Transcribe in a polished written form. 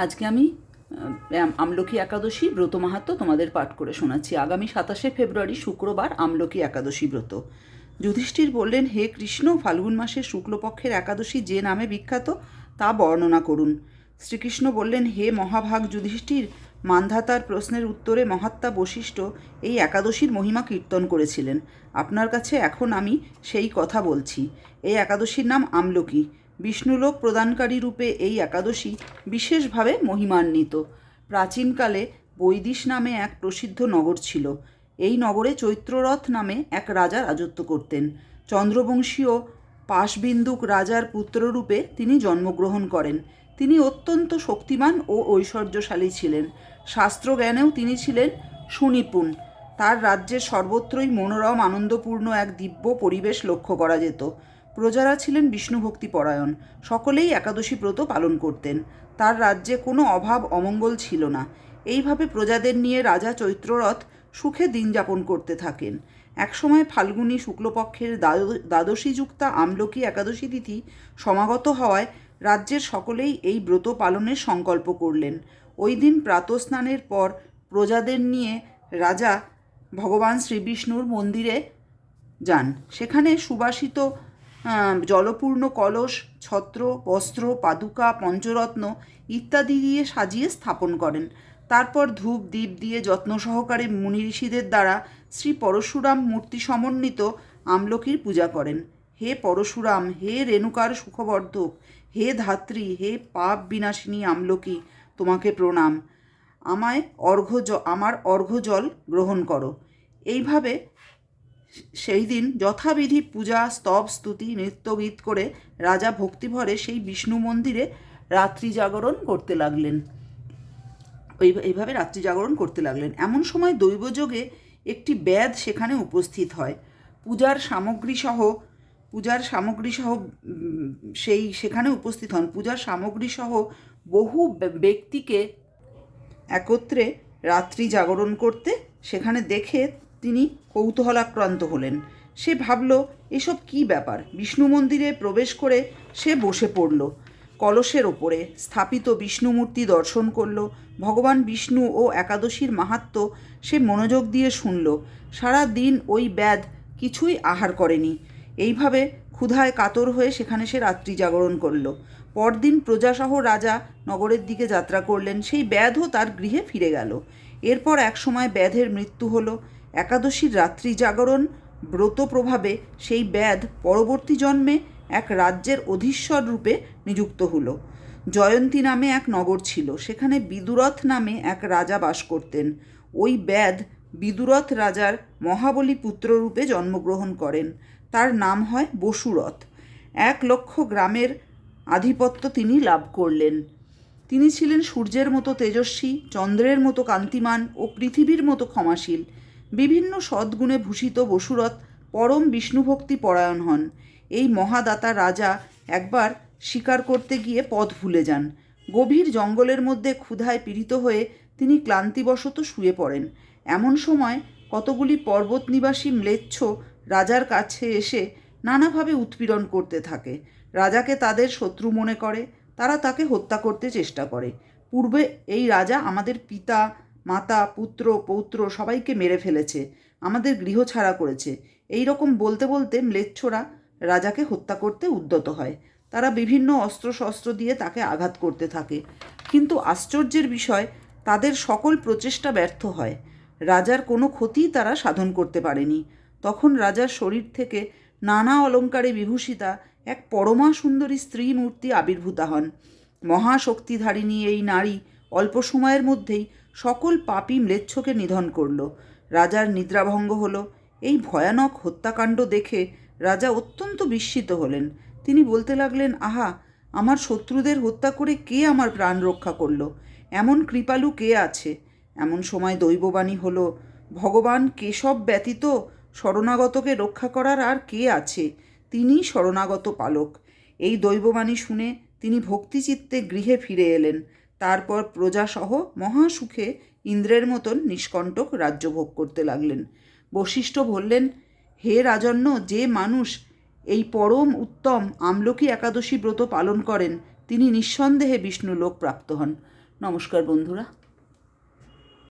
আজকে আমি আমলকি একাদশী ব্রত মাহাত্ম্য তোমাদের পাঠ করে শোনাচ্ছি। আগামী 27শে ফেব্রুয়ারি শুক্রবার আমলকি একাদশী ব্রত। যুধিষ্ঠির বললেন, হে কৃষ্ণ, ফাল্গুন মাসের শুক্লপক্ষের একাদশী যে নামে বিখ্যাত তা বর্ণনা করুন। শ্রীকৃষ্ণ বললেন, হে মহাভাগ যুধিষ্ঠির, মান্ধাতার প্রশ্নের উত্তরে মহাত্মা বশিষ্ঠ এই একাদশীর মহিমা কীর্তন করেছিলেন। আপনার কাছে এখন আমি সেই কথা বলছি। এই একাদশীর নাম আমলকি। বিষ্ণুলোক প্রদানকারী রূপে এই একাদশী বিশেষভাবে মহিমান্বিত। প্রাচীনকালে বৈদিশ নামে এক প্রসিদ্ধ নগর ছিল। এই নগরে চৈত্ররথ নামে এক রাজা রাজত্ব করতেন। চন্দ্রবংশীয় পাশবিন্দুক রাজার পুত্ররূপে তিনি জন্মগ্রহণ করেন। তিনি অত্যন্ত শক্তিমান ও ঐশ্বর্যশালী ছিলেন। শাস্ত্রজ্ঞানেও তিনি ছিলেন সুনিপুণ। তার রাজ্যের সর্বত্রই মনোরম আনন্দপূর্ণ এক দিব্য পরিবেশ লক্ষ্য করা যেত। প্রজারা ছিলেন বিষ্ণুভক্তি পরায়ণ। সকলেই একাদশী ব্রত পালন করতেন। তার রাজ্যে কোনো অভাব অমঙ্গল ছিল না। এইভাবে প্রজাদের নিয়ে রাজা চৈত্ররথ সুখে দিন যাপন করতে থাকেন। একসময় ফাল্গুনী শুক্লপক্ষের দ্বাদশীযুক্তা আমলকি একাদশী তিথি সমাগত হওয়ায় রাজ্যের সকলেই এই ব্রত পালনের সংকল্প করলেন। ওই দিন প্রাতঃস্নানের পর প্রজাদের নিয়ে রাজা ভগবান শ্রীবিষ্ণুর মন্দিরে যান। সেখানে সুবাসিত জলপূর্ণ কলস, ছত্র, বস্ত্র, পাদুকা, পঞ্চরত্ন ইত্যাদি দিয়ে সাজিয়ে স্থাপন করেন। তারপর ধূপ দীপ দিয়ে যত্ন সহকারে মুনি ঋষিদের দ্বারা শ্রী পরশুরাম মূর্তি সমন্বিত আমলকির পূজা করেন। হে পরশুরাম, হে রেণুকার সুখবর্ধক, হে ধাত্রী, হে পাপ বিনাশিনী আমলকি, তোমাকে প্রণাম। আমার অর্ঘ্যজল গ্রহণ করো। এইভাবে সেই দিন যথাবিধি পূজা, স্তব, স্তুতি, নৃত্যগীত করে রাজা ভক্তিভরে সেই বিষ্ণু মন্দিরে রাত্রি জাগরণ করতে লাগলেন। এইভাবে রাত্রি জাগরণ করতে লাগলেন। এমন সময় দৈবযোগে একটি ব্যাধ সেখানে উপস্থিত হয়। পূজার সামগ্রী সহ সেখানে উপস্থিত হন। পূজার সামগ্রী সহ বহু ব্যক্তিকে একত্রে রাত্রি জাগরণ করতে সেখানে দেখে তিনি কৌতূহলাক্রান্ত হলেন। সে ভাবল, এসব কী ব্যাপার। বিষ্ণু মন্দিরে প্রবেশ করে সে বসে পড়ল। কলসের ওপরে স্থাপিত বিষ্ণু মূর্তি দর্শন করল। ভগবান বিষ্ণু ও একাদশীর মাহাত্ম্য সে মনোযোগ দিয়ে শুনল। সারা দিন ওই ব্যাধ কিছুই আহার করেনি। এইভাবে ক্ষুধায় কাতর হয়ে সেখানে সে রাত্রি জাগরণ করল। পরদিন প্রজাসহ রাজা নগরের দিকে যাত্রা করলেন। সেই ব্যাধও তার গৃহে ফিরে গেল। এরপর এক সময় ব্যাধের মৃত্যু হলো। একাদশীর রাত্রি জাগরণ ব্রত প্রভাবে সেই ব্যাধ পরবর্তী জন্মে এক রাজ্যের অধীশ্বর রূপে নিযুক্ত হলো। জয়ন্তী নামে এক নগর ছিল। সেখানে বিদুরথ নামে এক রাজা বাস করতেন। ওই ব্যাধ বিদুরথ রাজার মহাবলী পুত্ররূপে জন্মগ্রহণ করেন। তার নাম হয় বসুরথ। 1,00,000 গ্রামের আধিপত্য তিনি লাভ করলেন। তিনি ছিলেন সূর্যের মতো তেজস্বী, চন্দ্রের মতো কান্তিমান ও পৃথিবীর মতো ক্ষমাশীল। বিভিন্ন সদ্গুণে ভূষিত বসুরথ পরম বিষ্ণুভক্তি পরায়ণ হন। এই মহাদাতা রাজা একবার শিকার করতে গিয়ে পথ ভুলে যান। গভীর জঙ্গলের মধ্যে ক্ষুধায় পীড়িত হয়ে তিনি ক্লান্তিবশত শুয়ে পড়েন। এমন সময় কতগুলি পর্বত নিবাসী ম্লেচ্ছ রাজার কাছে এসে নানাভাবে উৎপীড়ন করতে থাকে। রাজাকে তাদের শত্রু মনে করে। তারা তাকে হত্যা করতে চেষ্টা করে। পূর্বে এই রাজা আমাদের পিতা, মাতা, পুত্র, পৌত্র সবাইকে মেরে ফেলেছে, আমাদের গৃহ ছাড়া করেছে। এই রকম বলতে বলতে ম্লেচ্ছরা রাজাকে হত্যা করতে উদ্যত হয়। তারা বিভিন্ন অস্ত্রশস্ত্র দিয়ে তাকে আঘাত করতে থাকে। কিন্তু আশ্চর্যের বিষয়, তাদের সকল প্রচেষ্টা ব্যর্থ হয়। রাজার কোনো ক্ষতিই তারা সাধন করতে পারেনি। তখন রাজার শরীর থেকে নানা অলঙ্কারে বিভূষিতা এক পরমা সুন্দরী স্ত্রী মূর্তি আবির্ভূতা হন। মহাশক্তিধারিণী এই নারী অল্প সময়ের মধ্যেই সকল পাপী ম্লেচ্ছকে নিধন করল। রাজার নিদ্রাভঙ্গ হল। এই ভয়ানক হত্যাকাণ্ড দেখে রাজা অত্যন্ত বিস্মিত হলেন। তিনি বলতে লাগলেন, আহা, আমার শত্রুদের হত্যা করে কে আমার প্রাণ রক্ষা করল? এমন কৃপালু কে আছে? এমন সময় দৈববাণী হলো, ভগবান কেশব ব্যতীত শরণাগতকে রক্ষা করার আর কে আছে? তিনিই শরণাগত পালক। এই দৈববাণী শুনে তিনি ভক্তিচিত্তে গৃহে ফিরে এলেন। তারপর প্রজাসহ মহাসুখে ইন্দ্রের মতন নিষ্কণ্টক রাজ্যভোগ করতে লাগলেন। বশিষ্ঠ বললেন, হে রাজন্য, যে মানুষ এই পরম উত্তম আমলকি একাদশী ব্রত পালন করেন তিনি নিঃসন্দেহে বিষ্ণুলোক প্রাপ্ত হন। নমস্কার বন্ধুরা।